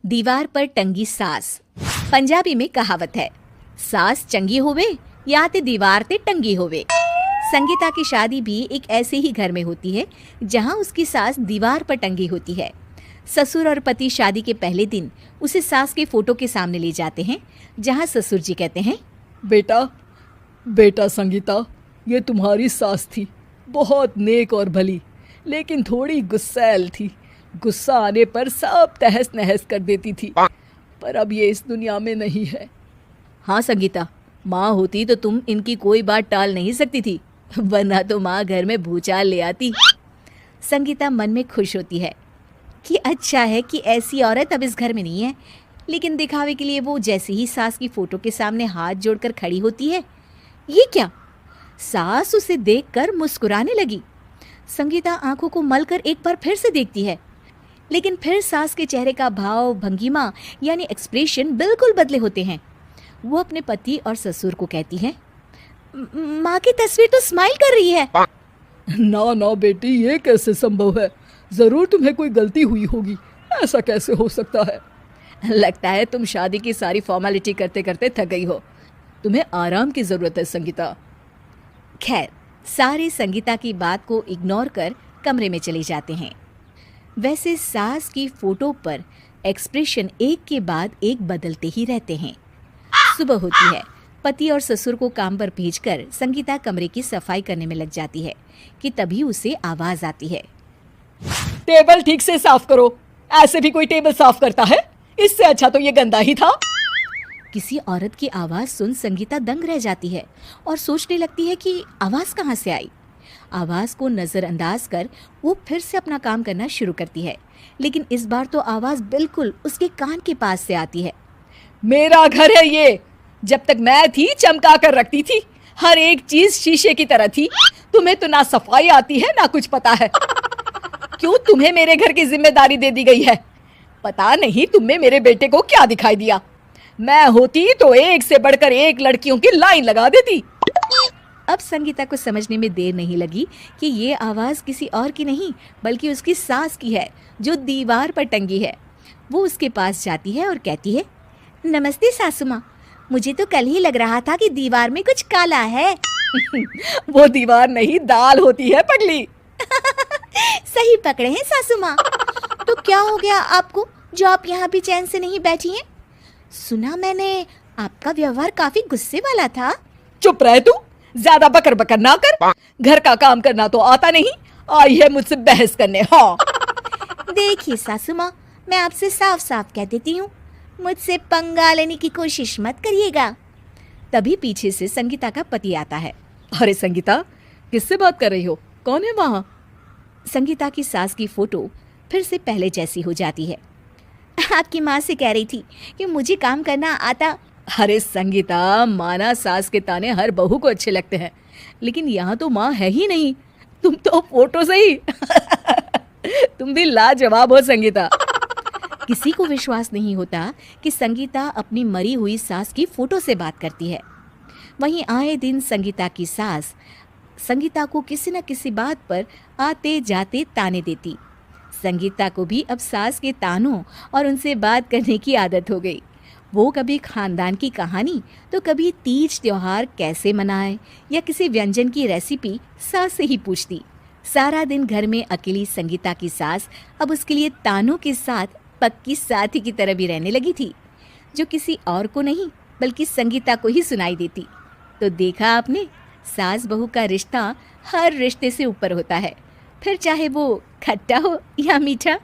दीवार पर टंगी सास। पंजाबी में कहावत है, सास चंगी होवे या ते दीवार ते टंगी होवे। संगीता की शादी भी एक ऐसे ही घर में होती है जहां उसकी सास दीवार पर टंगी होती है। ससुर और पति शादी के पहले दिन उसे सास के फोटो के सामने ले जाते हैं, जहां ससुर जी कहते हैं, बेटा बेटा संगीता, ये तुम्हारी सास थी, बहुत नेक और भली, लेकिन थोड़ी गुस्सैल थी। गुस्सा आने पर सब तहस नहस कर देती थी, पर अब ये इस दुनिया में नहीं है। हाँ संगीता, माँ होती तो तुम इनकी कोई बात टाल नहीं सकती थी, वरना तो माँ घर में भूचाल ले आती। संगीता मन में खुश होती है कि अच्छा है कि ऐसी औरत अब इस घर में नहीं है, लेकिन दिखावे के लिए वो जैसे ही सास की फोटो के सामने हाथ जोड़कर खड़ी होती है, ये क्या? सास उसे देखकर मुस्कुराने लगी। संगीता आंखों को मलकर एक बार फिर से देखती है, लेकिन फिर सास के चेहरे का भाव, भंगिमा यानी एक्सप्रेशन बिल्कुल बदले होते हैं। वो अपने पति और ससुर को कहती है, माँ की तस्वीर तो स्माइल कर रही है। ना ना बेटी, ये कैसे संभव है? जरूर तुम्हें कोई गलती हुई होगी, ऐसा कैसे हो सकता है? लगता है तुम शादी की सारी फॉर्मेलिटी करते करते थक गई हो, तुम्हें आराम की जरूरत है संगीता। खैर, सारे संगीता की बात को इग्नोर कर कमरे में चले जाते हैं। वैसे सास की फोटो पर एक्सप्रेशन एक के बाद एक बदलते ही रहते हैं। सुबह होती है, पति और ससुर को काम पर भेजकर संगीता कमरे की सफाई करने में लग जाती है कि तभी उसे आवाज आती है, टेबल ठीक से साफ करो। ऐसे भी कोई टेबल साफ करता है? इससे अच्छा तो ये गंदा ही था। किसी औरत की आवाज सुन संगीता दंग रह जाती है और सोचने लगती है कि आवाज कहाँ से आई। आवाज को नजरअंदाज कर वो फिर से अपना काम करना शुरू करती है, लेकिन इस बार तो आवाज बिल्कुल उसके कान के पास से आती है। मेरा घर है ये, जब तक मैं थी चमका कर रखती थी, हर एक चीज शीशे की तरह थी। तुम्हें तो ना सफाई आती है ना कुछ पता है। क्यों तुम्हें मेरे घर की जिम्मेदारी दे दी गई है? पता नहीं तुमने मेरे बेटे को क्या दिखाई दिया। मैं होती तो एक से बढ़कर एक लड़कियों की लाइन लगा देती। अब संगीता को समझने में देर नहीं लगी कि ये आवाज किसी और की नहीं बल्कि उसकी सास की है, जो दीवार पर टंगी है। वो उसके पास जाती है और कहती है, नमस्ते सासू माँ, मुझे तो कल ही लग रहा था कि दीवार में कुछ काला है। वो दीवार नहीं, दाल होती है पगली। सही पकड़े हैं सासू माँ। तो क्या हो गया आपको जो आप यहाँ भी चैन से नहीं बैठी हैं? सुना मैंने आपका व्यवहार काफी गुस्से वाला था। चुप रह तू, ज्यादा बकर बकर ना कर। घर का काम करना तो आता नहीं, आई है मुझसे बहस करने। हाँ देखिए सासू माँ, मैं आपसे साफ साफ कह देती हूँ, मुझसे पंगा लेने की कोशिश मत करिएगा। तभी पीछे से संगीता का पति आता है। अरे संगीता, किससे बात कर रही हो? कौन है वहाँ? संगीता की सास की फोटो फिर से पहले जैसी हो जाती है। आपकी माँ से कह रही थी कि मुझे काम करना आता। अरे संगीता, माना सास के ताने हर बहू को अच्छे लगते हैं, लेकिन यहाँ तो माँ है ही नहीं, तुम तो फोटो से ही। तुम भी लाजवाब हो संगीता। किसी को विश्वास नहीं होता कि संगीता अपनी मरी हुई सास की फोटो से बात करती है। वहीं आए दिन संगीता की सास संगीता को किसी न किसी बात पर आते जाते ताने देती। संगीता को भी अब सास के तानों और उनसे बात करने की आदत हो गई। वो कभी खानदान की कहानी तो कभी तीज त्योहार कैसे मनाए या किसी व्यंजन की रेसिपी सास से ही पूछती। सारा दिन घर में अकेली संगीता की सास अब उसके लिए तानों के साथ पक्की साथी की तरह भी रहने लगी थी, जो किसी और को नहीं बल्कि संगीता को ही सुनाई देती। तो देखा आपने, सास बहू का रिश्ता हर रिश्ते से ऊपर होता है, फिर चाहे वो खट्टा हो या मीठा।